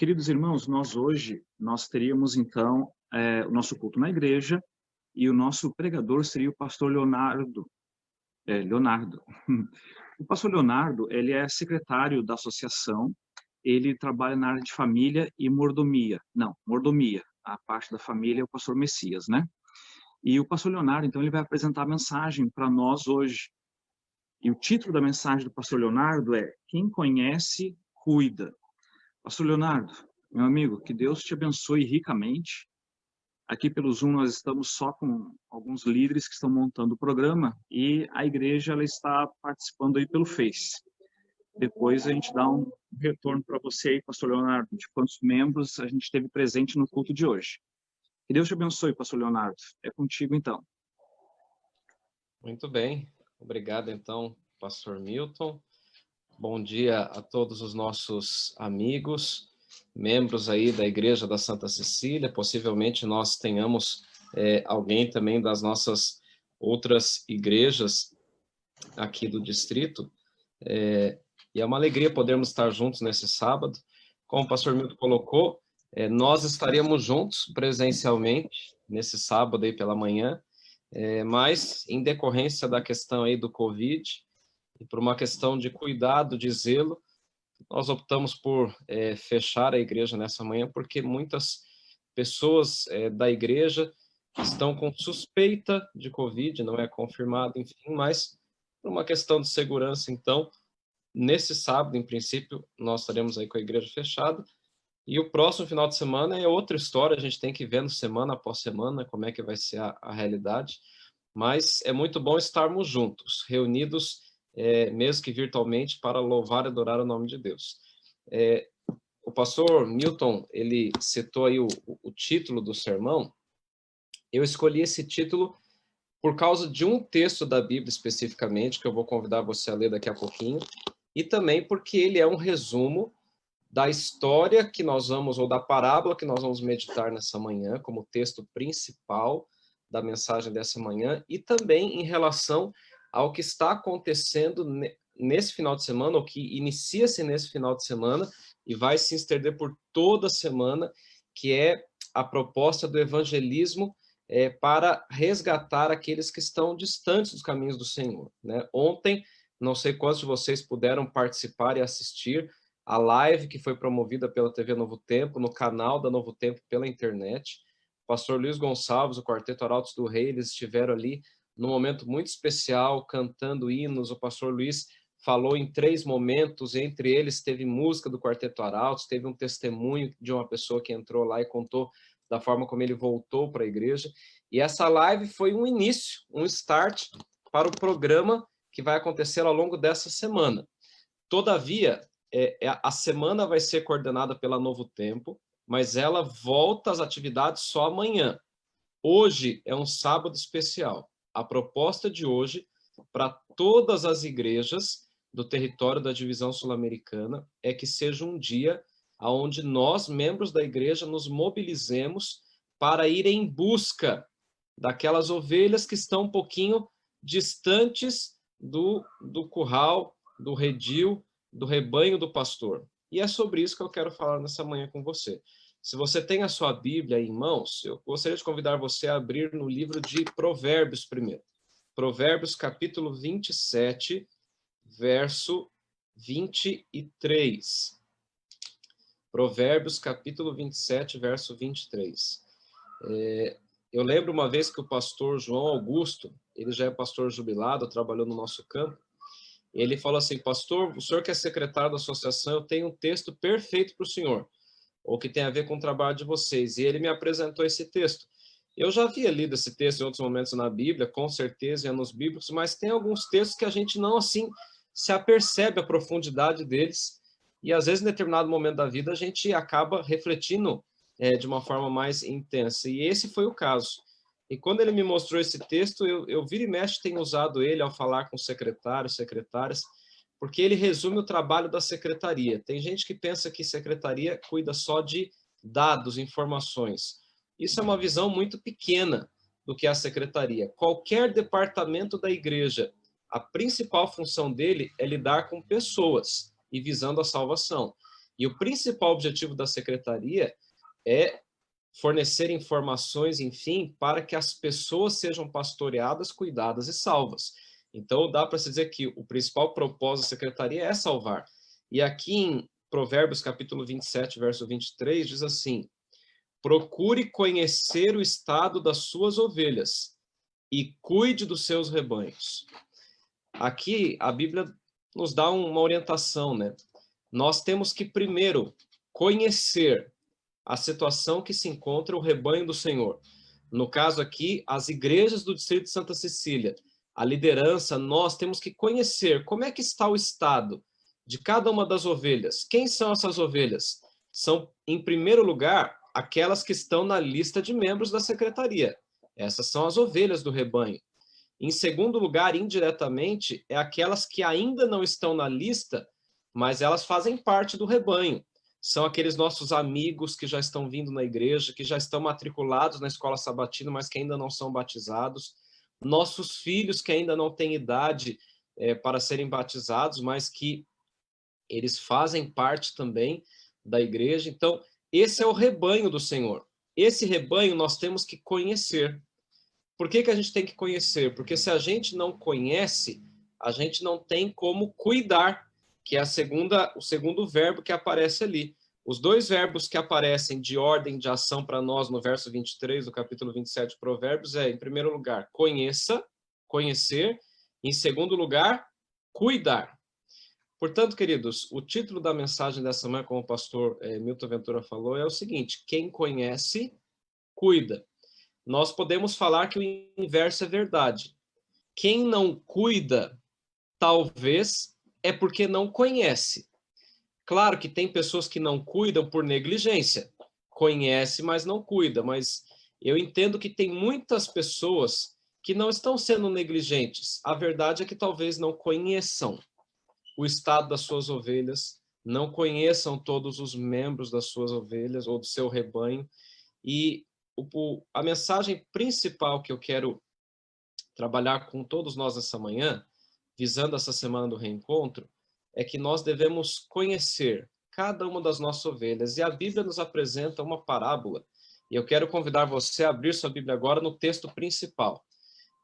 Queridos irmãos, nós teríamos então o nosso culto na igreja e o nosso pregador seria o pastor Leonardo. Leonardo. O pastor Leonardo, ele é secretário da associação, ele trabalha na área de família e mordomia. Não, mordomia. A parte da família é o pastor Messias, né? E o pastor Leonardo, então, ele vai apresentar a mensagem para nós hoje. E o título da mensagem do pastor Leonardo é Quem conhece, cuida. Pastor Leonardo, meu amigo, que Deus te abençoe ricamente. Aqui pelo Zoom nós estamos só com alguns líderes que estão montando o programa e a igreja ela está participando aí pelo Face. Depois a gente dá um retorno para você aí, pastor Leonardo, de quantos membros a gente teve presente no culto de hoje. Que Deus te abençoe, pastor Leonardo. É contigo então. Muito bem. Obrigado então, pastor Milton. Bom dia a todos os nossos amigos, membros aí da Igreja da Santa Cecília. Possivelmente nós tenhamos alguém também das nossas outras igrejas aqui do distrito. E é uma alegria podermos estar juntos nesse sábado. Como o pastor Milton colocou, nós estaríamos juntos presencialmente nesse sábado aí pela manhã, mas em decorrência da questão aí do Covid e por uma questão de cuidado, de zelo, nós optamos por fechar a igreja nessa manhã, porque muitas pessoas da igreja estão com suspeita de Covid, não é confirmado, enfim, mas por uma questão de segurança, então, nesse sábado, em princípio, nós estaremos aí com a igreja fechada, e o próximo final de semana é outra história, a gente tem que ver semana após semana como é que vai ser a realidade, mas é muito bom estarmos juntos, reunidos, mesmo que virtualmente, para louvar e adorar o nome de Deus. O pastor Milton, ele citou aí o título do sermão. Eu escolhi esse título por causa de um texto da Bíblia especificamente, que eu vou convidar você a ler daqui a pouquinho, e também porque ele é um resumo da história que nós vamos, ou da parábola que nós vamos meditar nessa manhã, como texto principal da mensagem dessa manhã, e também em relação ao que está acontecendo nesse final de semana, ou que inicia-se nesse final de semana, e vai se estender por toda a semana, que é a proposta do evangelismo para resgatar aqueles que estão distantes dos caminhos do Senhor, né? Ontem, não sei quantos de vocês puderam participar e assistir a live que foi promovida pela TV Novo Tempo, no canal da Novo Tempo pela internet. O pastor Luiz Gonçalves, o Quarteto Arautos do Rei, eles estiveram ali num momento muito especial, cantando hinos. O pastor Luiz falou em 3 momentos, entre eles teve música do Quarteto Arautos, teve um testemunho de uma pessoa que entrou lá e contou da forma como ele voltou para a igreja. E essa live foi um início, um start para o programa que vai acontecer ao longo dessa semana. Todavia, a semana vai ser coordenada pela Novo Tempo, mas ela volta às atividades só amanhã. Hoje é um sábado especial. A proposta de hoje, para todas as igrejas do território da divisão sul-americana, é que seja um dia onde nós, membros da igreja, nos mobilizemos para ir em busca daquelas ovelhas que estão um pouquinho distantes do curral, do redil, do rebanho do pastor. E é sobre isso que eu quero falar nessa manhã com você. Se você tem a sua Bíblia em mãos, eu gostaria de convidar você a abrir no livro de Provérbios primeiro. Provérbios capítulo 27, verso 23. Provérbios capítulo 27, verso 23. Eu lembro uma vez que o pastor João Augusto, ele já é pastor jubilado, trabalhou no nosso campo, ele falou assim: pastor, o senhor que é secretário da associação, eu tenho um texto perfeito para o senhor, ou que tem a ver com o trabalho de vocês. E ele me apresentou esse texto. Eu já havia lido esse texto em outros momentos na Bíblia, com certeza, e nos bíblicos, mas tem alguns textos que a gente não, assim, se apercebe a profundidade deles, e às vezes, em determinado momento da vida, a gente acaba refletindo de uma forma mais intensa, e esse foi o caso. E quando ele me mostrou esse texto, eu vira e mexe tenho usado ele ao falar com secretários, secretárias, porque ele resume o trabalho da secretaria. Tem gente que pensa que secretaria cuida só de dados, informações. Isso é uma visão muito pequena do que é a secretaria. Qualquer departamento da igreja, a principal função dele é lidar com pessoas e visando a salvação. E o principal objetivo da secretaria é fornecer informações, enfim, para que as pessoas sejam pastoreadas, cuidadas e salvas. Então, dá para se dizer que o principal propósito da secretaria é salvar. E aqui em Provérbios, capítulo 27, verso 23, diz assim: procure conhecer o estado das suas ovelhas e cuide dos seus rebanhos. Aqui, a Bíblia nos dá uma orientação, né? Nós temos que primeiro conhecer a situação que se encontra o rebanho do Senhor. No caso aqui, as igrejas do distrito de Santa Cecília, a liderança, nós temos que conhecer como é que está o estado de cada uma das ovelhas. Quem são essas ovelhas? São, em primeiro lugar, aquelas que estão na lista de membros da secretaria. Essas são as ovelhas do rebanho. Em segundo lugar, indiretamente, é aquelas que ainda não estão na lista, mas elas fazem parte do rebanho. São aqueles nossos amigos que já estão vindo na igreja, que já estão matriculados na escola sabatina, mas que ainda não são batizados. Nossos filhos que ainda não têm idade para serem batizados, mas que eles fazem parte também da igreja. Então, esse é o rebanho do Senhor. Esse rebanho nós temos que conhecer. Por que a gente tem que conhecer? Porque se a gente não conhece, a gente não tem como cuidar, que é o segundo verbo que aparece ali. Os dois verbos que aparecem de ordem de ação para nós no verso 23 do capítulo 27 de Provérbios em primeiro lugar, conheça, conhecer, em segundo lugar, cuidar. Portanto, queridos, o título da mensagem dessa manhã, como o pastor Milton Ventura falou, é o seguinte: quem conhece, cuida. Nós podemos falar que o inverso é verdade. Quem não cuida, talvez, é porque não conhece. Claro que tem pessoas que não cuidam por negligência. Conhece, mas não cuida. Mas eu entendo que tem muitas pessoas que não estão sendo negligentes. A verdade é que talvez não conheçam o estado das suas ovelhas, não conheçam todos os membros das suas ovelhas ou do seu rebanho. E a mensagem principal que eu quero trabalhar com todos nós essa manhã, visando essa semana do reencontro, é que nós devemos conhecer cada uma das nossas ovelhas. E a Bíblia nos apresenta uma parábola. E eu quero convidar você a abrir sua Bíblia agora no texto principal,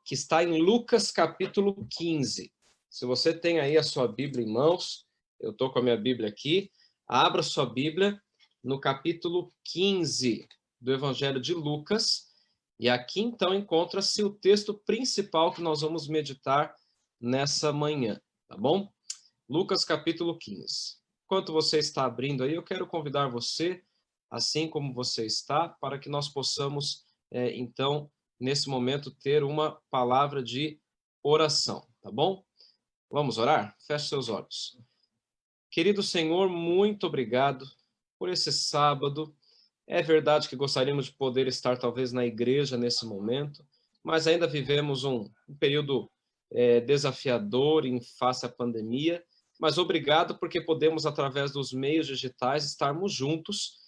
que está em Lucas capítulo 15. Se você tem aí a sua Bíblia em mãos, eu estou com a minha Bíblia aqui, abra sua Bíblia no capítulo 15 do Evangelho de Lucas, e aqui então encontra-se o texto principal que nós vamos meditar nessa manhã, tá bom? Lucas capítulo 15. Enquanto você está abrindo aí, eu quero convidar você, assim como você está, para que nós possamos, então, nesse momento, ter uma palavra de oração, tá bom? Vamos orar? Feche seus olhos. Querido Senhor, muito obrigado por esse sábado. É verdade que gostaríamos de poder estar talvez na igreja nesse momento, mas ainda vivemos um período desafiador em face à pandemia, mas obrigado porque podemos, através dos meios digitais, estarmos juntos,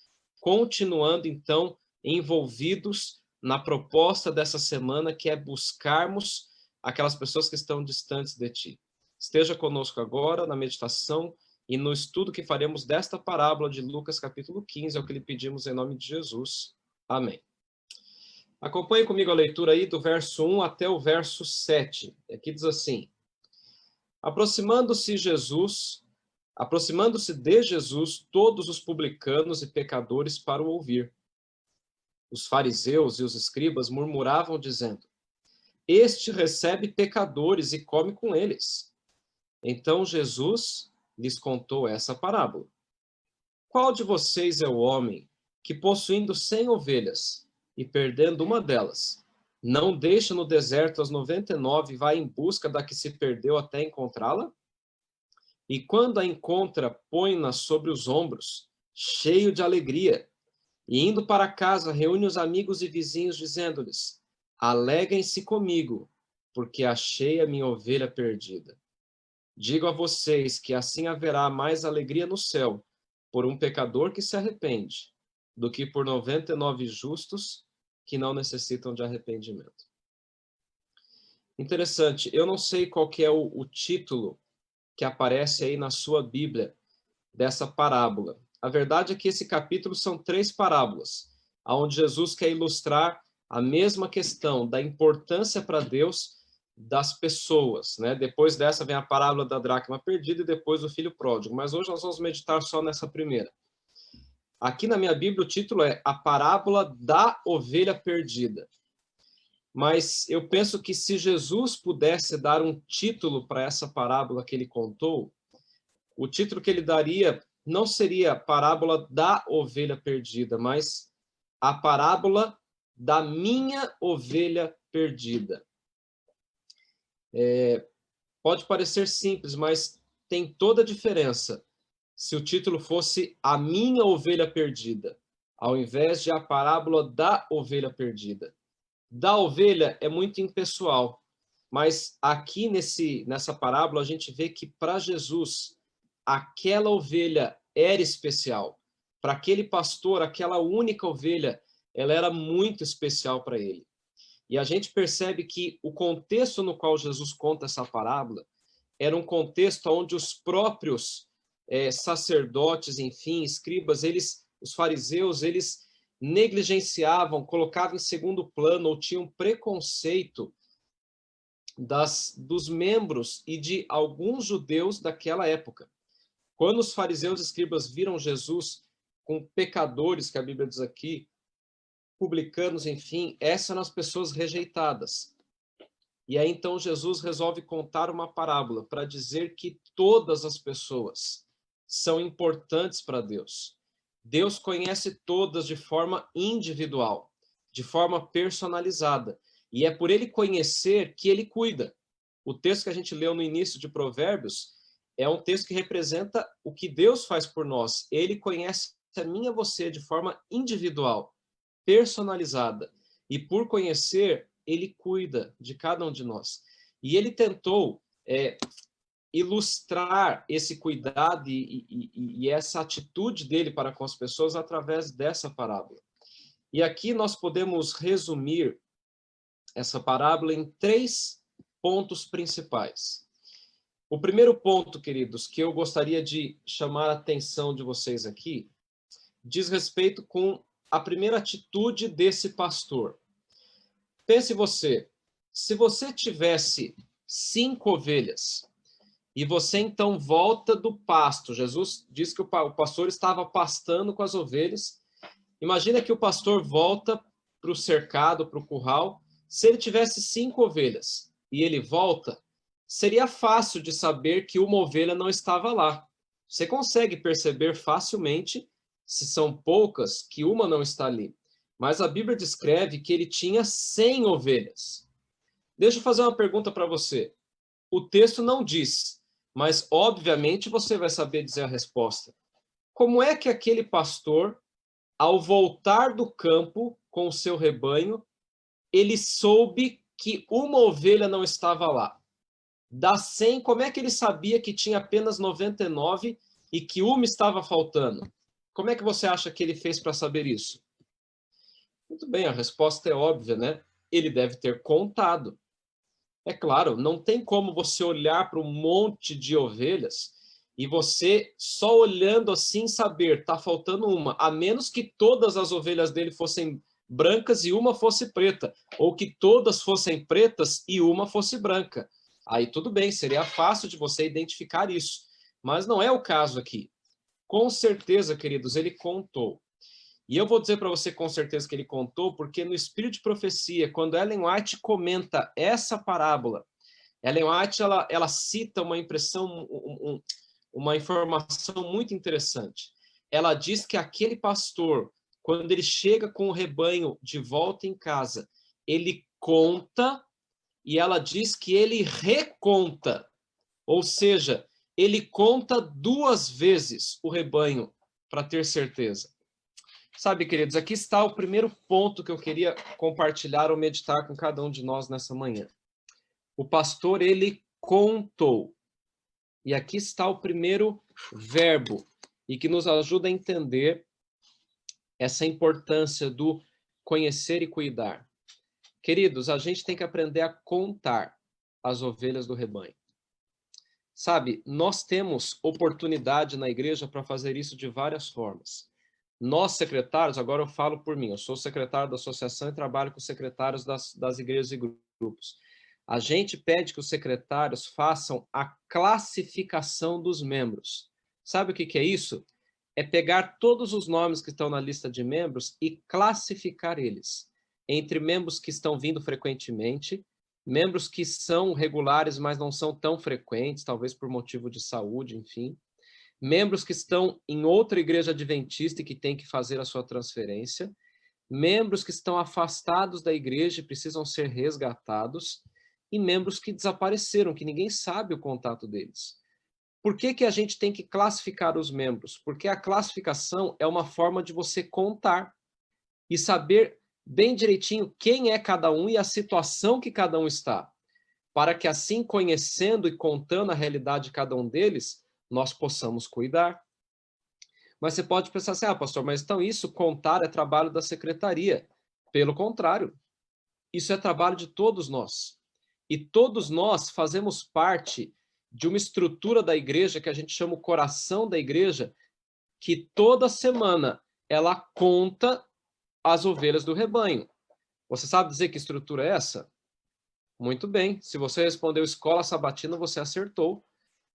continuando então envolvidos na proposta dessa semana, que é buscarmos aquelas pessoas que estão distantes de Ti. Esteja conosco agora na meditação e no estudo que faremos desta parábola de Lucas capítulo 15, é o que lhe pedimos em nome de Jesus. Amém. Acompanhe comigo a leitura aí do verso 1 até o verso 7. Aqui diz assim: Aproximando-se de Jesus, todos os publicanos e pecadores para o ouvir. Os fariseus e os escribas murmuravam, dizendo: Este recebe pecadores e come com eles. Então Jesus lhes contou essa parábola. Qual de vocês é o homem que, possuindo 100 ovelhas e perdendo uma delas, não deixa no deserto as 99 e vai em busca da que se perdeu até encontrá-la? E quando a encontra, põe-na sobre os ombros, cheio de alegria, e indo para casa, reúne os amigos e vizinhos, dizendo-lhes: Alegrem-se comigo, porque achei a minha ovelha perdida. Digo a vocês que assim haverá mais alegria no céu por um pecador que se arrepende, do que por 99 justos que não necessitam de arrependimento. Interessante, eu não sei qual que é o título que aparece aí na sua Bíblia dessa parábola. A verdade é que esse capítulo são 3 parábolas, onde Jesus quer ilustrar a mesma questão da importância para Deus das pessoas, né? Depois dessa vem a parábola da dracma perdida e depois o filho pródigo. Mas hoje nós vamos meditar só nessa primeira. Aqui na minha Bíblia o título é A Parábola da Ovelha Perdida. Mas eu penso que se Jesus pudesse dar um título para essa parábola que ele contou, o título que ele daria não seria a parábola da ovelha perdida, mas a parábola da minha ovelha perdida. Pode parecer simples, mas tem toda a diferença se o título fosse A Minha Ovelha Perdida, ao invés de a parábola da ovelha perdida. Da ovelha é muito impessoal, mas aqui nessa parábola a gente vê que para Jesus aquela ovelha era especial. Para aquele pastor, aquela única ovelha, ela era muito especial para ele. E a gente percebe que o contexto no qual Jesus conta essa parábola era um contexto onde os próprios sacerdotes, enfim, escribas, os fariseus, eles negligenciavam, colocavam em segundo plano ou tinham preconceito dos membros e de alguns judeus daquela época. Quando os fariseus e escribas viram Jesus com pecadores, que a Bíblia diz aqui, publicanos, enfim, essas eram as pessoas rejeitadas. E aí então Jesus resolve contar uma parábola para dizer que todas as pessoas são importantes para Deus. Deus conhece todas de forma individual, de forma personalizada. E é por ele conhecer que ele cuida. O texto que a gente leu no início de Provérbios é um texto que representa o que Deus faz por nós. Ele conhece a mim e a você de forma individual, personalizada. E por conhecer, ele cuida de cada um de nós. E ele tentou ilustrar esse cuidado e essa atitude dele para com as pessoas através dessa parábola. E aqui nós podemos resumir essa parábola em 3 pontos principais. O primeiro ponto, queridos, que eu gostaria de chamar a atenção de vocês aqui, diz respeito com a primeira atitude desse pastor. Pense você, se você tivesse 5 ovelhas e você então volta do pasto, Jesus diz que o pastor estava pastando com as ovelhas, imagina que o pastor volta para o cercado, para o curral, se ele tivesse 5 ovelhas e ele volta, seria fácil de saber que uma ovelha não estava lá. Você consegue perceber facilmente, se são poucas, que uma não está ali. Mas a Bíblia descreve que ele tinha 100 ovelhas. Deixa eu fazer uma pergunta para você. O texto não diz, mas obviamente você vai saber dizer a resposta. Como é que aquele pastor, ao voltar do campo com o seu rebanho, ele soube que uma ovelha não estava lá? Das 100, como é que ele sabia que tinha apenas 99 e que uma estava faltando? Como é que você acha que ele fez para saber isso? Muito bem, a resposta é óbvia, né? Ele deve ter contado. É claro, não tem como você olhar para um monte de ovelhas e você, só olhando assim, saber, está faltando uma, a menos que todas as ovelhas dele fossem brancas e uma fosse preta, ou que todas fossem pretas e uma fosse branca. Aí tudo bem, seria fácil de você identificar isso. Mas não é o caso aqui. Com certeza, queridos, ele contou. E eu vou dizer para você com certeza que ele contou, porque no Espírito de Profecia, quando Ellen White comenta essa parábola, Ellen White ela cita uma uma informação muito interessante. Ela diz que aquele pastor, quando ele chega com o rebanho de volta em casa, ele conta e ela diz que ele reconta, ou seja, ele conta 2 vezes o rebanho para ter certeza. Sabe, queridos, aqui está o primeiro ponto que eu queria compartilhar ou meditar com cada um de nós nessa manhã. O pastor, ele contou. E aqui está o primeiro verbo, e que nos ajuda a entender essa importância do conhecer e cuidar. Queridos, a gente tem que aprender a contar as ovelhas do rebanho. Sabe, nós temos oportunidade na igreja para fazer isso de várias formas. Nós, secretários, agora eu falo por mim, eu sou secretário da associação e trabalho com secretários das igrejas e grupos. A gente pede que os secretários façam a classificação dos membros. Sabe o que é isso? É pegar todos os nomes que estão na lista de membros e classificar eles entre membros que estão vindo frequentemente, membros que são regulares, mas não são tão frequentes, talvez por motivo de saúde, enfim, membros que estão em outra igreja adventista e que tem que fazer a sua transferência, membros que estão afastados da igreja e precisam ser resgatados, e membros que desapareceram, que ninguém sabe o contato deles. Por que a gente tem que classificar os membros? Porque a classificação é uma forma de você contar e saber bem direitinho quem é cada um e a situação que cada um está, para que assim, conhecendo e contando a realidade de cada um deles, nós possamos cuidar. Mas você pode pensar assim, pastor, mas então isso, contar, é trabalho da secretaria. Pelo contrário, isso é trabalho de todos nós. E todos nós fazemos parte de uma estrutura da igreja que a gente chama o coração da igreja, que toda semana ela conta as ovelhas do rebanho. Você sabe dizer que estrutura é essa? Muito bem. Se você respondeu escola sabatina, você acertou.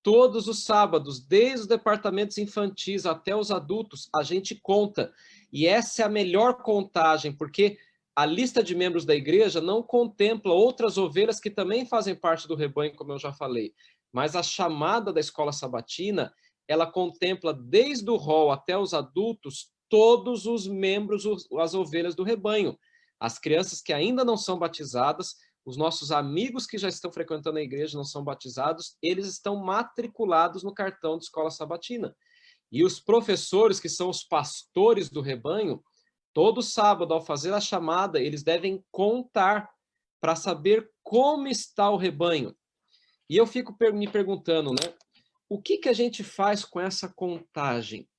Todos os sábados, desde os departamentos infantis até os adultos, a gente conta. E essa é a melhor contagem, porque a lista de membros da igreja não contempla outras ovelhas que também fazem parte do rebanho, como eu já falei. Mas a chamada da escola sabatina, ela contempla desde o rol até os adultos, todos os membros, as ovelhas do rebanho. As crianças que ainda não são batizadas, os nossos amigos que já estão frequentando a igreja não são batizados, eles estão matriculados no cartão de escola sabatina. E os professores, que são os pastores do rebanho, todo sábado, ao fazer a chamada, eles devem contar para saber como está o rebanho. E eu fico me perguntando, né? O que a gente faz com essa contagem?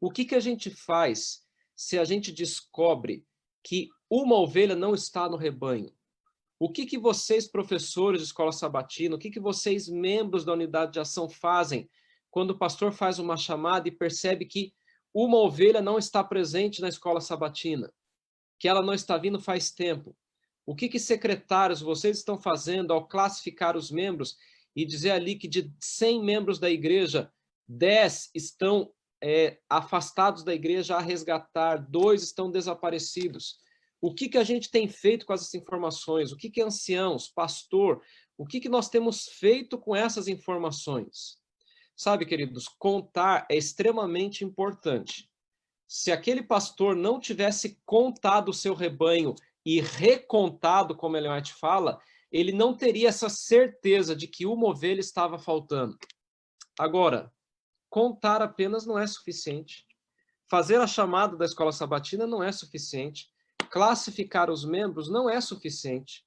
O que a gente faz se a gente descobre que uma ovelha não está no rebanho? O que vocês, professores de escola sabatina, o que vocês, membros da unidade de ação, fazem quando o pastor faz uma chamada e percebe que uma ovelha não está presente na escola sabatina, que ela não está vindo faz tempo? O que secretários vocês estão fazendo ao classificar os membros e dizer ali que de 100 membros da igreja, 10 estão afastados da igreja a resgatar, 2 estão desaparecidos? O que a gente tem feito com essas informações? O que anciãos, pastor, o que nós temos feito com essas informações? Sabe, queridos, contar é extremamente importante. Se aquele pastor não tivesse contado o seu rebanho e recontado, como Ellen White fala, ele não teria essa certeza de que uma ovelha estava faltando. Agora, contar apenas não é suficiente. Fazer a chamada da escola sabatina não é suficiente. Classificar os membros não é suficiente.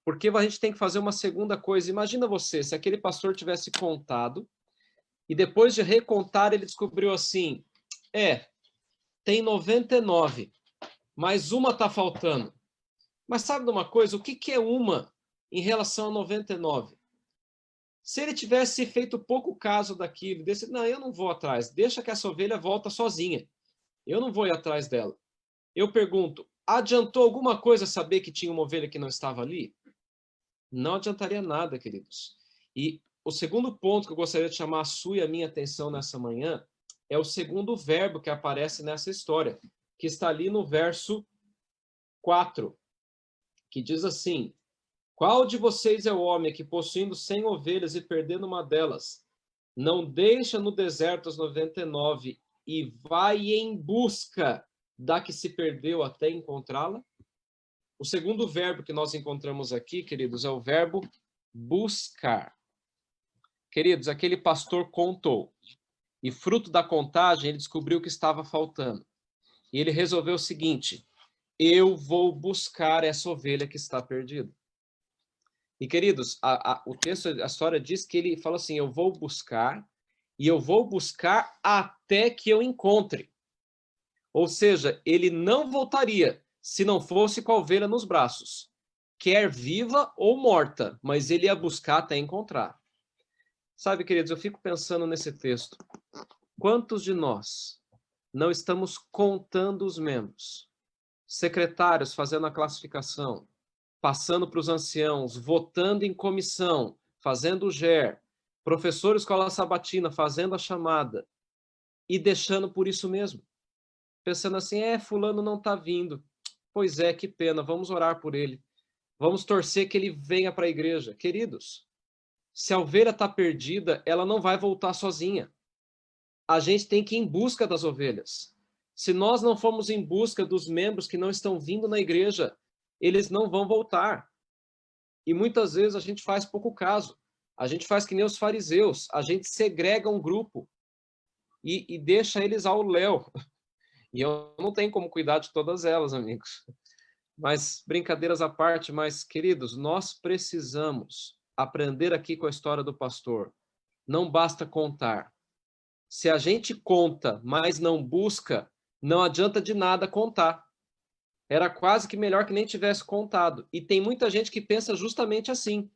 Porque a gente tem que fazer uma segunda coisa. Imagina você, se aquele pastor tivesse contado e depois de recontar ele descobriu assim, tem 99, mas uma está faltando. Mas sabe de uma coisa? O que é uma em relação a 99? Se ele tivesse feito pouco caso daquilo, desse, não, eu não vou atrás, deixa que essa ovelha volta sozinha. Eu não vou ir atrás dela. Eu pergunto, adiantou alguma coisa saber que tinha uma ovelha que não estava ali? Não adiantaria nada, queridos. E o segundo ponto que eu gostaria de chamar a sua e a minha atenção nessa manhã é o segundo verbo que aparece nessa história, que está ali no verso 4, que diz assim: qual de vocês é o homem que, possuindo 100 ovelhas e perdendo uma delas, não deixa no deserto as 99 e vai em busca da que se perdeu até encontrá-la? O segundo verbo que nós encontramos aqui, queridos, é o verbo buscar. Queridos, aquele pastor contou, e fruto da contagem, ele descobriu que estava faltando. E ele resolveu o seguinte: eu vou buscar essa ovelha que está perdida. E, queridos, o texto, a história diz que ele fala assim, eu vou buscar, e eu vou buscar até que eu encontre. Ou seja, ele não voltaria se não fosse com a ovelha nos braços, quer viva ou morta, mas ele ia buscar até encontrar. Sabe, queridos, eu fico pensando nesse texto. Quantos de nós não estamos contando os membros? Secretários fazendo a classificação, passando para os anciãos, votando em comissão, fazendo o GER, professor escola sabatina fazendo a chamada e deixando por isso mesmo. Pensando assim, fulano não está vindo. Pois é, que pena, vamos orar por ele. Vamos torcer que ele venha para a igreja. Queridos, se a ovelha está perdida, ela não vai voltar sozinha. A gente tem que ir em busca das ovelhas. Se nós não formos em busca dos membros que não estão vindo na igreja, eles não vão voltar. E muitas vezes a gente faz pouco caso. A gente faz que nem os fariseus. A gente segrega um grupo e deixa eles ao léu. E eu não tenho como cuidar de todas elas, amigos. Mas, brincadeiras à parte, mas, queridos, nós precisamos aprender aqui com a história do pastor. Não basta contar. Se a gente conta, mas não busca, não adianta de nada contar. Era quase que melhor que nem tivesse contado. E tem muita gente que pensa justamente assim.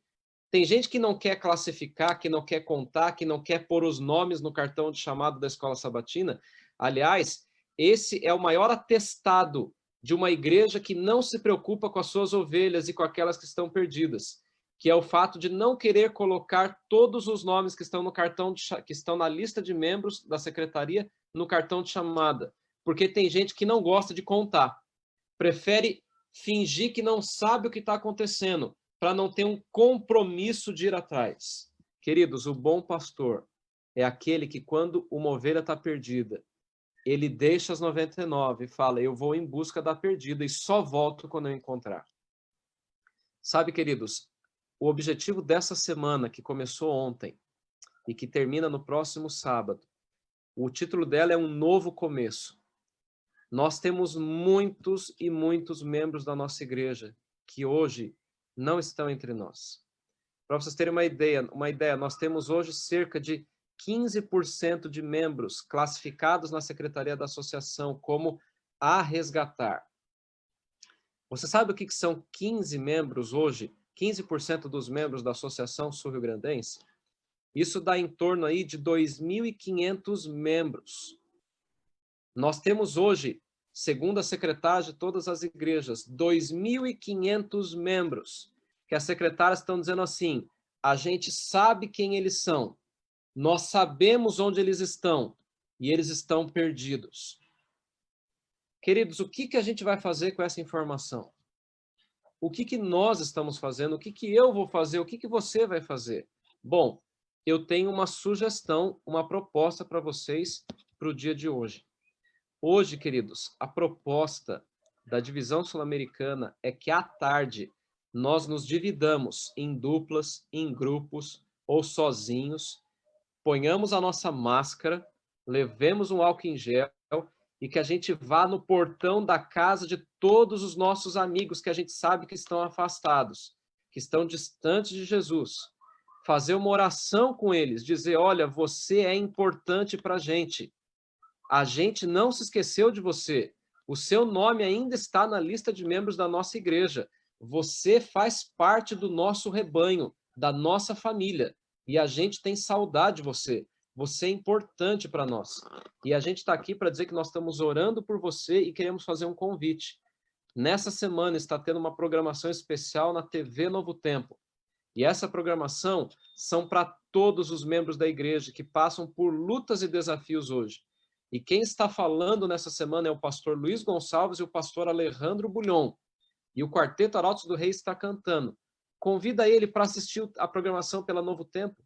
Tem gente que não quer classificar, que não quer contar, que não quer pôr os nomes no cartão de chamado da escola sabatina. Aliás, esse é o maior atestado de uma igreja que não se preocupa com as suas ovelhas e com aquelas que estão perdidas, que é o fato de não querer colocar todos os nomes que estão no cartão que estão na lista de membros da secretaria no cartão de chamada, porque tem gente que não gosta de contar, prefere fingir que não sabe o que está acontecendo, para não ter um compromisso de ir atrás. Queridos, o bom pastor é aquele que, quando uma ovelha está perdida, ele deixa as 99 e fala, eu vou em busca da perdida e só volto quando eu encontrar. Sabe, queridos, o objetivo dessa semana, que começou ontem e que termina no próximo sábado, o título dela é Um Novo Começo. Nós temos muitos e muitos membros da nossa igreja que hoje não estão entre nós. Para vocês terem uma ideia, nós temos hoje cerca de 15% de membros classificados na Secretaria da Associação como a resgatar. Você sabe o que são 15 membros hoje? 15% dos membros da Associação Sul-Rio-Grandense? Isso dá em torno aí de 2.500 membros. Nós temos hoje, segundo a secretária de todas as igrejas, 2.500 membros, que as secretárias estão dizendo assim, a gente sabe quem eles são, nós sabemos onde eles estão, e eles estão perdidos. Queridos, o que a gente vai fazer com essa informação? O que nós estamos fazendo? O que eu vou fazer? O que você vai fazer? Bom, eu tenho uma sugestão, uma proposta para vocês para o dia de hoje. Hoje, queridos, a proposta da Divisão Sul-Americana é que à tarde nós nos dividamos em duplas, em grupos ou sozinhos, ponhamos a nossa máscara, levemos um álcool em gel e que a gente vá no portão da casa de todos os nossos amigos que a gente sabe que estão afastados, que estão distantes de Jesus. Fazer uma oração com eles, dizer, olha, você é importante para a gente não se esqueceu de você, o seu nome ainda está na lista de membros da nossa igreja, você faz parte do nosso rebanho, da nossa família, e a gente tem saudade de você, você é importante para nós. E a gente está aqui para dizer que nós estamos orando por você e queremos fazer um convite. Nessa semana está tendo uma programação especial na TV Novo Tempo. E essa programação são para todos os membros da igreja que passam por lutas e desafios hoje. E quem está falando nessa semana é o pastor Luiz Gonçalves e o pastor Alejandro Bulhon. E o Quarteto Arautos do Rei está cantando. Convida ele para assistir a programação pela Novo Tempo.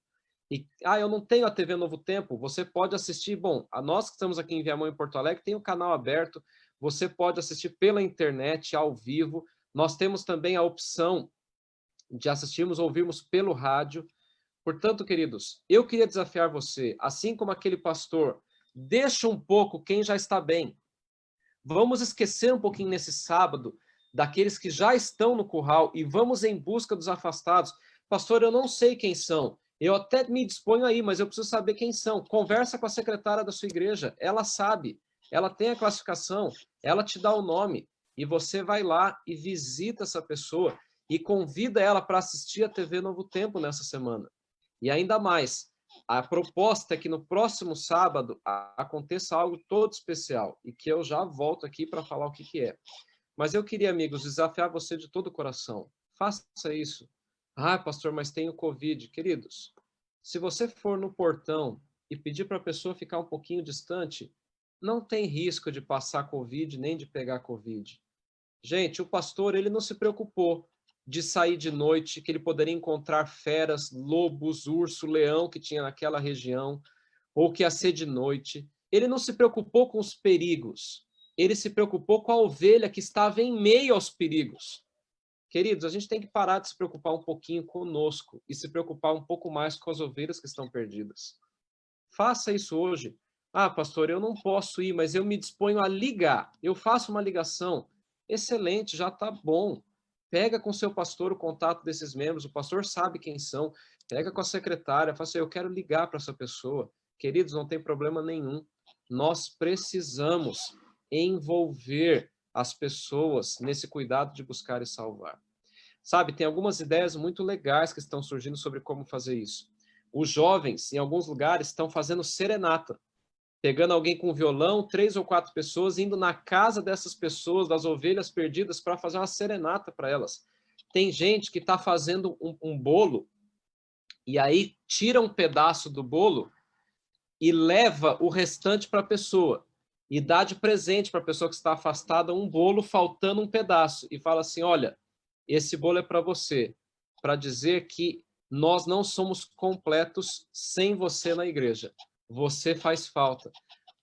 E, eu não tenho a TV Novo Tempo. Você pode assistir, bom, a nós que estamos aqui em Viamão, em Porto Alegre, tem o canal aberto. Você pode assistir pela internet, ao vivo. Nós temos também a opção de assistirmos, ouvirmos pelo rádio. Portanto, queridos, eu queria desafiar você, assim como aquele pastor, deixa um pouco quem já está bem. Vamos esquecer um pouquinho nesse sábado daqueles que já estão no curral e vamos em busca dos afastados. Pastor, eu não sei quem são. Eu até me disponho aí, mas eu preciso saber quem são. Conversa com a secretária da sua igreja. Ela sabe. Ela tem a classificação. Ela te dá o nome. E você vai lá e visita essa pessoa e convida ela para assistir a TV Novo Tempo nessa semana. E ainda mais, A proposta é que no próximo sábado aconteça algo todo especial e que eu já volto aqui para falar o que que é. Mas eu queria, amigos, desafiar você de todo o coração. Faça isso. Ah, pastor, mas tenho Covid. Queridos, se você for no portão e pedir para a pessoa ficar um pouquinho distante, não tem risco de passar Covid nem de pegar Covid. Gente, o pastor, ele não se preocupou de sair de noite, que ele poderia encontrar feras, lobos, urso, leão que tinha naquela região, ou que ia ser de noite. Ele não se preocupou com os perigos. Ele se preocupou com a ovelha que estava em meio aos perigos. Queridos, a gente tem que parar de se preocupar um pouquinho conosco e se preocupar um pouco mais com as ovelhas que estão perdidas. Faça isso hoje. Ah, pastor, eu não posso ir, mas eu me disponho a ligar. Eu faço uma ligação. Excelente, já está bom. Pega com seu pastor o contato desses membros, o pastor sabe quem são. Pega com a secretária, fala assim, eu quero ligar para essa pessoa. Queridos, não tem problema nenhum. Nós precisamos envolver as pessoas nesse cuidado de buscar e salvar. Sabe, tem algumas ideias muito legais que estão surgindo sobre como fazer isso. Os jovens, em alguns lugares, estão fazendo serenata, pegando alguém com violão, 3 ou 4 pessoas, indo na casa dessas pessoas, das ovelhas perdidas, para fazer uma serenata para elas. Tem gente que está fazendo um bolo, e aí tira um pedaço do bolo e leva o restante para a pessoa. E dá de presente para a pessoa que está afastada um bolo faltando um pedaço. E fala assim, olha, esse bolo é para você, para dizer que nós não somos completos sem você na igreja. Você faz falta.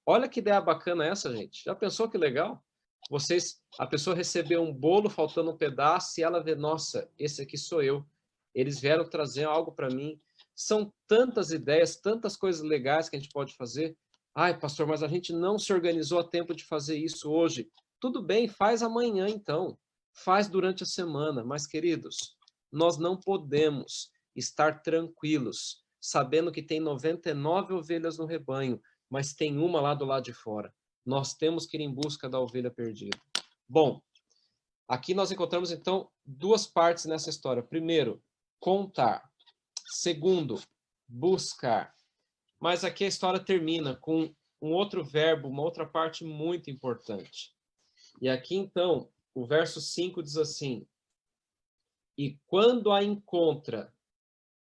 Olha que ideia bacana essa, gente. Já pensou que legal? A pessoa recebeu um bolo faltando um pedaço e ela vê, nossa, esse aqui sou eu. Eles vieram trazer algo para mim. São tantas ideias, tantas coisas legais que a gente pode fazer. Ai, pastor, mas a gente não se organizou a tempo de fazer isso hoje. Tudo bem, faz amanhã então. Faz durante a semana. Mas, queridos, nós não podemos estar tranquilos, sabendo que tem 99 ovelhas no rebanho, mas tem uma lá do lado de fora. Nós temos que ir em busca da ovelha perdida. Bom, aqui nós encontramos, então, duas partes nessa história. Primeiro, contar. Segundo, buscar. Mas aqui a história termina com um outro verbo, uma outra parte muito importante. E aqui, então, o verso 5 diz assim, e quando a encontra,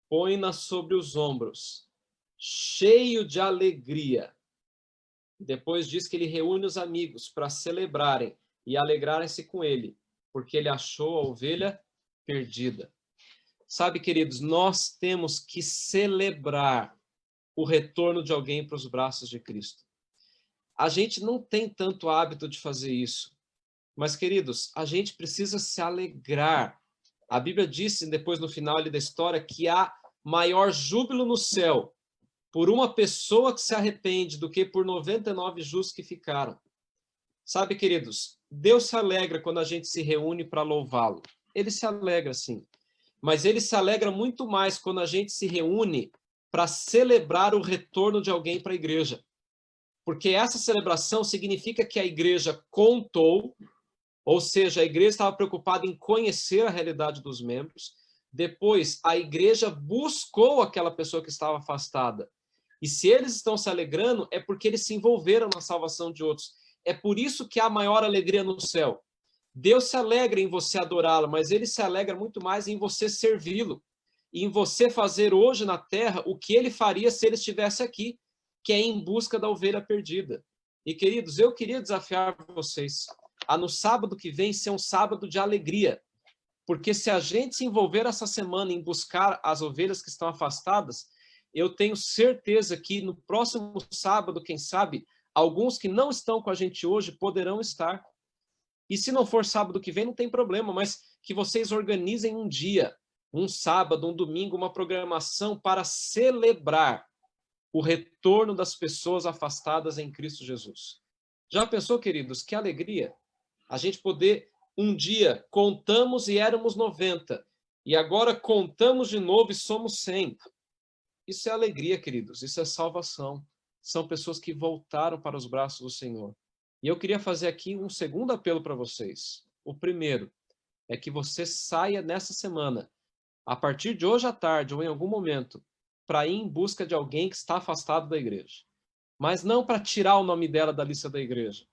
põe-na sobre os ombros, cheio de alegria. Depois diz que ele reúne os amigos para celebrarem e alegrarem-se com ele, porque ele achou a ovelha perdida. Sabe, queridos, nós temos que celebrar o retorno de alguém para os braços de Cristo. A gente não tem tanto hábito de fazer isso, mas, queridos, a gente precisa se alegrar. A Bíblia disse, depois no final ali da história, que há maior júbilo no céu por uma pessoa que se arrepende do que por 99 justos que ficaram. Sabe, queridos, Deus se alegra quando a gente se reúne para louvá-lo. Ele se alegra, sim. Mas ele se alegra muito mais quando a gente se reúne para celebrar o retorno de alguém para a igreja. Porque essa celebração significa que a igreja contou, ou seja, a igreja estava preocupada em conhecer a realidade dos membros. Depois, a igreja buscou aquela pessoa que estava afastada. E se eles estão se alegrando, é porque eles se envolveram na salvação de outros. É por isso que há maior alegria no céu. Deus se alegra em você adorá-lo, mas ele se alegra muito mais em você servi-lo. E em você fazer hoje na terra o que ele faria se ele estivesse aqui, que é em busca da ovelha perdida. E, queridos, eu queria desafiar vocês a no sábado que vem ser um sábado de alegria. Porque se a gente se envolver essa semana em buscar as ovelhas que estão afastadas, eu tenho certeza que no próximo sábado, quem sabe, alguns que não estão com a gente hoje poderão estar. E se não for sábado que vem, não tem problema, mas que vocês organizem um dia, um sábado, um domingo, uma programação para celebrar o retorno das pessoas afastadas em Cristo Jesus. Já pensou, queridos, que alegria a gente poder, um dia, contamos e éramos 90, e agora contamos de novo e somos 100. Isso é alegria, queridos, isso é salvação. São pessoas que voltaram para os braços do Senhor. E eu queria fazer aqui um segundo apelo para vocês. O primeiro é que você saia nessa semana, a partir de hoje à tarde ou em algum momento, para ir em busca de alguém que está afastado da igreja. Mas não para tirar o nome dela da lista da igreja,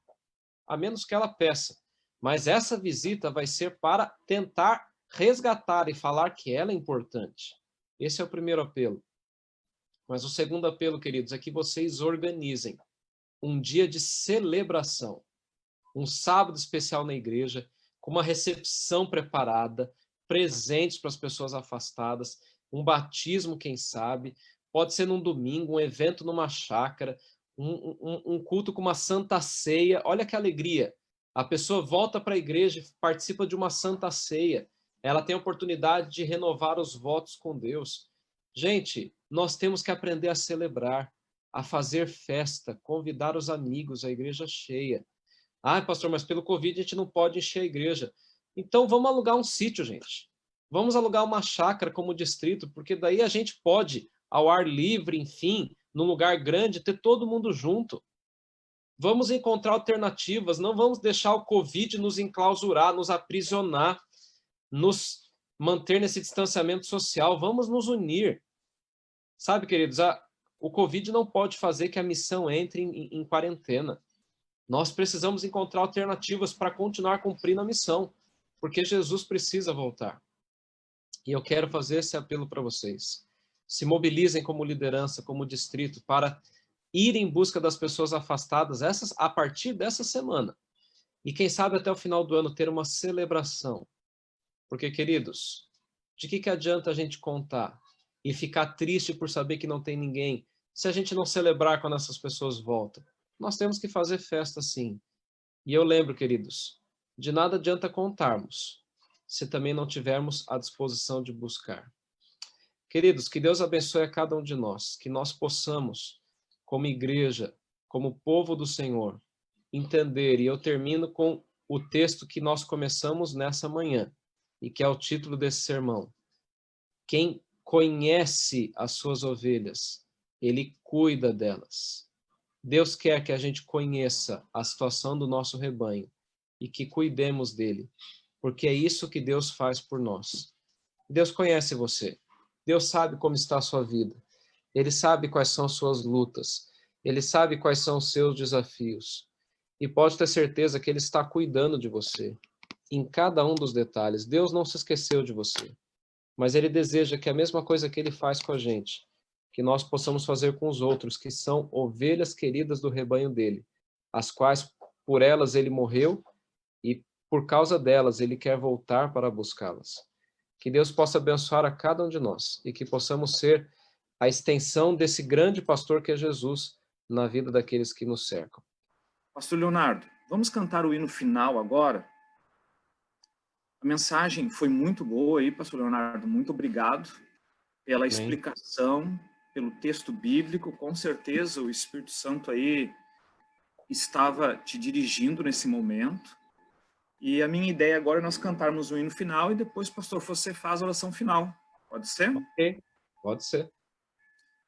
a menos que ela peça. Mas essa visita vai ser para tentar resgatar e falar que ela é importante. Esse é o primeiro apelo. Mas o segundo apelo, queridos, é que vocês organizem um dia de celebração, um sábado especial na igreja, com uma recepção preparada, presentes para as pessoas afastadas, um batismo, quem sabe, pode ser num domingo, um evento numa chácara, um culto com uma santa ceia. Olha que alegria! A pessoa volta para a igreja e participa de uma santa ceia. Ela tem a oportunidade de renovar os votos com Deus. Gente, nós temos que aprender a celebrar, a fazer festa, convidar os amigos, a igreja cheia. Ah, pastor, mas pelo Covid a gente não pode encher a igreja. Então vamos alugar um sítio, gente. Vamos alugar uma chácara como distrito, porque daí a gente pode, ao ar livre, enfim, num lugar grande, ter todo mundo junto. Vamos encontrar alternativas, não vamos deixar o Covid nos enclausurar, nos aprisionar, nos manter nesse distanciamento social. Vamos nos unir. Sabe, queridos, o Covid não pode fazer que a missão entre em quarentena. Nós precisamos encontrar alternativas para continuar cumprindo a missão, porque Jesus precisa voltar. E eu quero fazer esse apelo para vocês. Se mobilizem como liderança, como distrito, para ir em busca das pessoas afastadas a partir dessa semana. E quem sabe até o final do ano ter uma celebração. Porque, queridos, de que adianta a gente contar e ficar triste por saber que não tem ninguém, se a gente não celebrar quando essas pessoas voltam? Nós temos que fazer festa, sim. E eu lembro, queridos, de nada adianta contarmos, se também não tivermos a disposição de buscar. Queridos, que Deus abençoe a cada um de nós, que nós possamos, como igreja, como povo do Senhor, entender, e eu termino com o texto que nós começamos nessa manhã, e que é o título desse sermão. Quem conhece as suas ovelhas, ele cuida delas. Deus quer que a gente conheça a situação do nosso rebanho e que cuidemos dele, porque é isso que Deus faz por nós. Deus conhece você. Deus sabe como está a sua vida. Ele sabe quais são as suas lutas. Ele sabe quais são os seus desafios. E pode ter certeza que ele está cuidando de você em cada um dos detalhes. Deus não se esqueceu de você, mas ele deseja que a mesma coisa que ele faz com a gente, que nós possamos fazer com os outros, que são ovelhas queridas do rebanho dele, as quais por elas ele morreu e por causa delas ele quer voltar para buscá-las. Que Deus possa abençoar a cada um de nós e que possamos ser a extensão desse grande pastor que é Jesus na vida daqueles que nos cercam. Pastor Leonardo, vamos cantar o hino final agora? A mensagem foi muito boa aí, pastor Leonardo, muito obrigado pela explicação, pelo texto bíblico. Com certeza o Espírito Santo aí estava te dirigindo nesse momento. E a minha ideia agora é nós cantarmos o hino final e depois, pastor, você faz a oração final. Pode ser? Ok, pode ser.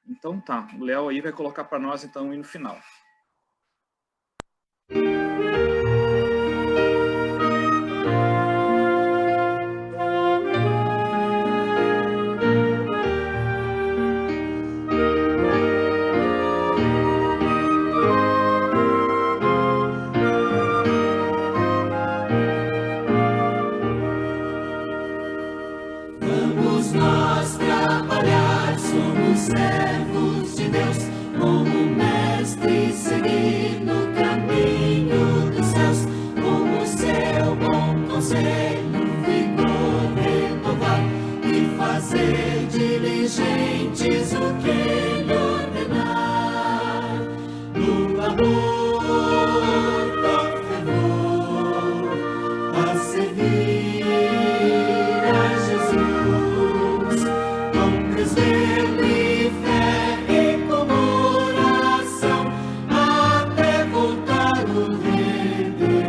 Então tá, o Léo aí vai colocar para nós então o hino final. Vamos nós trabalhar, somos servos de Deus, como mestre seguir no caminho dos céus, como seu bom conselho, vigor renovar e fazer diligentes o que ele ordenar. No amor, com fervor, a servir a Jesus, com desvelo e fé e com oração, até voltar o Redentor.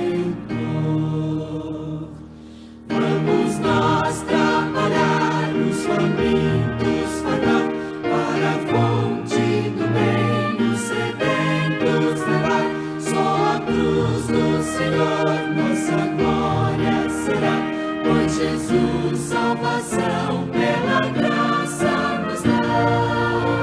Vamos nós trabalhar, os famintos fartar, para a fonte do bem, os sedentos levar. Só a cruz do Senhor nossa glória será, pois Jesus salvação pela graça nos dá.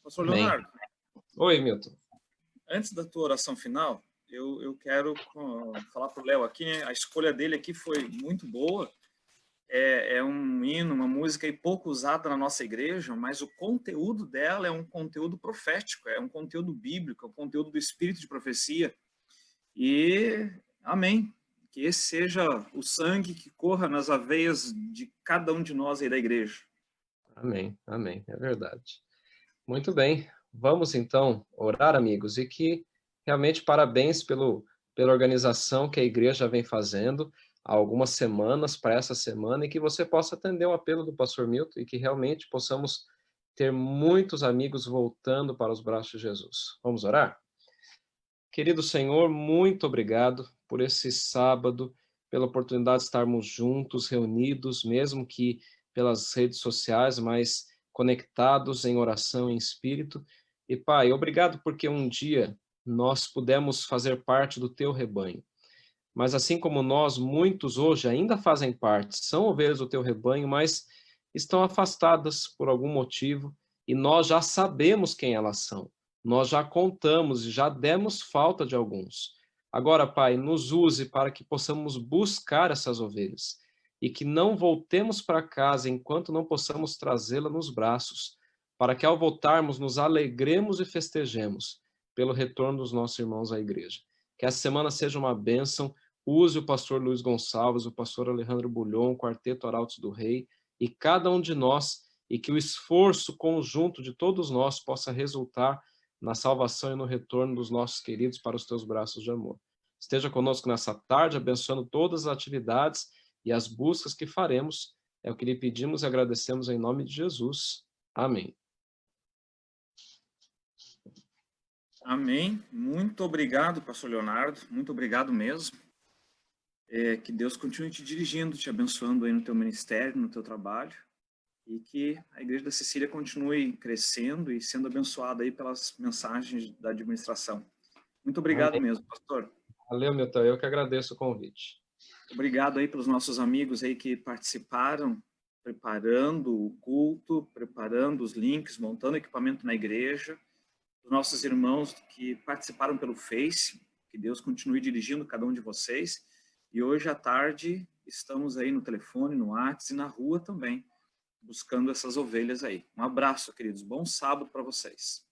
Pastor Amém. Leonardo, Oi, Milton. antes da tua oração final, eu quero falar para o Léo aqui, né? A escolha dele aqui foi muito boa. É um hino, uma música aí pouco usada na nossa igreja, mas o conteúdo dela é um conteúdo profético, é um conteúdo bíblico, é um conteúdo do espírito de profecia. E amém. Que esse seja o sangue que corra nas veias de cada um de nós aí da igreja. Amém, amém, é verdade. Muito bem, vamos então orar, amigos, e que realmente parabéns pela organização que a igreja vem fazendo há algumas semanas para essa semana e que você possa atender o apelo do pastor Milton e que realmente possamos ter muitos amigos voltando para os braços de Jesus. Vamos orar? Querido Senhor, muito obrigado por esse sábado, pela oportunidade de estarmos juntos, reunidos, mesmo que pelas redes sociais, mas conectados em oração, em espírito. E, Pai, obrigado porque um dia nós pudemos fazer parte do teu rebanho. Mas assim como nós, muitos hoje ainda fazem parte, são ovelhas do teu rebanho, mas estão afastadas por algum motivo e nós já sabemos quem elas são. Nós já contamos e já demos falta de alguns. Agora, Pai, nos use para que possamos buscar essas ovelhas e que não voltemos para casa enquanto não possamos trazê-la nos braços, para que ao voltarmos nos alegremos e festejemos pelo retorno dos nossos irmãos à igreja. Que essa semana seja uma bênção. Use o pastor Luiz Gonçalves, o pastor Alejandro Bulhon, o Quarteto Arautos do Rei e cada um de nós, e que o esforço conjunto de todos nós possa resultar na salvação e no retorno dos nossos queridos para os teus braços de amor. Esteja conosco nessa tarde, abençoando todas as atividades e as buscas que faremos. É o que lhe pedimos e agradecemos em nome de Jesus. Amém. Amém. Muito obrigado, pastor Leonardo. Muito obrigado mesmo. Que Deus continue te dirigindo, te abençoando aí no teu ministério, no teu trabalho. E que a Igreja da Cecília continue crescendo e sendo abençoada aí pelas mensagens da administração. Muito obrigado Amém. mesmo, pastor. Valeu, Milton. Eu que agradeço o convite. Obrigado aí pelos nossos amigos aí que participaram, preparando o culto, preparando os links, montando equipamento na igreja. Os nossos irmãos que participaram pelo Face, que Deus continue dirigindo cada um de vocês. E hoje à tarde estamos aí no telefone, no WhatsApp e na rua também, buscando essas ovelhas aí. Um abraço, queridos. Bom sábado para vocês.